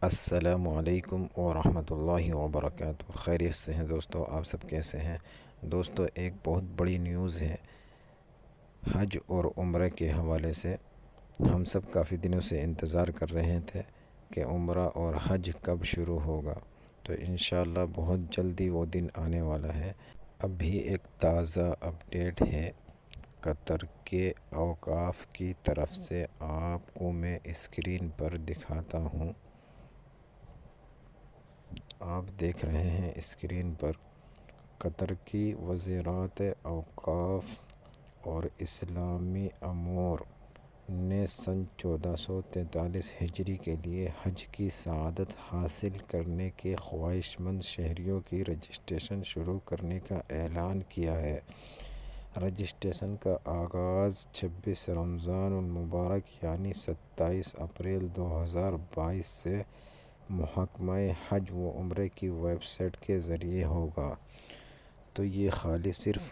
السلام علیکم ورحمۃ اللہ وبرکاتہ۔ خیریت سے ہیں دوستو؟ آپ سب کیسے ہیں دوستو؟ ایک بہت بڑی نیوز ہے حج اور عمرہ کے حوالے سے۔ ہم سب کافی دنوں سے انتظار کر رہے تھے کہ عمرہ اور حج کب شروع ہوگا، تو انشاءاللہ بہت جلدی وہ دن آنے والا ہے۔ ابھی ایک تازہ اپڈیٹ ہے قطر کے اوقاف کی طرف سے، آپ کو میں اسکرین پر دکھاتا ہوں۔ آپ دیکھ رہے ہیں اسکرین پر، قطر کی وزارت اوقاف اور اسلامی امور نے سن 1443 ہجری کے لیے حج کی سعادت حاصل کرنے کے خواہش مند شہریوں کی رجسٹریشن شروع کرنے کا اعلان کیا ہے۔ رجسٹریشن کا آغاز 26 رمضان المبارک یعنی 27 اپریل 2022 سے محکمہ حج و عمرہ کی ویب سائٹ کے ذریعے ہوگا۔ تو یہ خالی صرف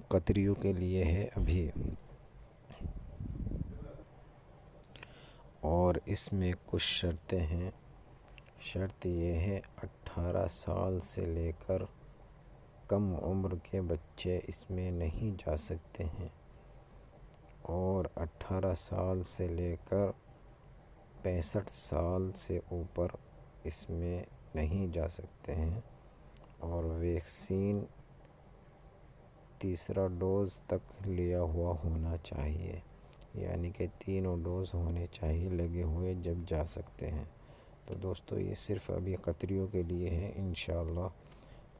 قطریوں کے لیے ہے ابھی، اور اس میں کچھ شرطیں ہیں۔ شرط یہ ہے 18 سال سے لے کر کم عمر کے بچے اس میں نہیں جا سکتے ہیں، اور 18 سال سے لے کر 65 سال سے اوپر اس میں نہیں جا سکتے ہیں، اور ویکسین تیسرا ڈوز تک لیا ہوا ہونا چاہیے، یعنی کہ تینوں ڈوز ہونے چاہیے لگے ہوئے، جب جا سکتے ہیں۔ تو دوستو یہ صرف ابھی قطریوں کے لیے ہے۔ انشاءاللہ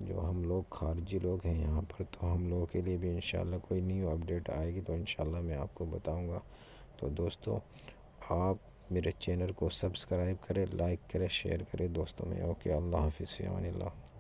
جو ہم لوگ خارجی لوگ ہیں یہاں پر، تو ہم لوگوں کے لیے بھی انشاءاللہ کوئی نیو اپڈیٹ آئے گی تو انشاءاللہ میں آپ کو بتاؤں گا۔ تو دوستو آپ میرے چینل کو سبسکرائب کریں، لائک کریں، شیئر کریں دوستوں میں۔ اوکے، اللہ حافظ، فی امان اللہ۔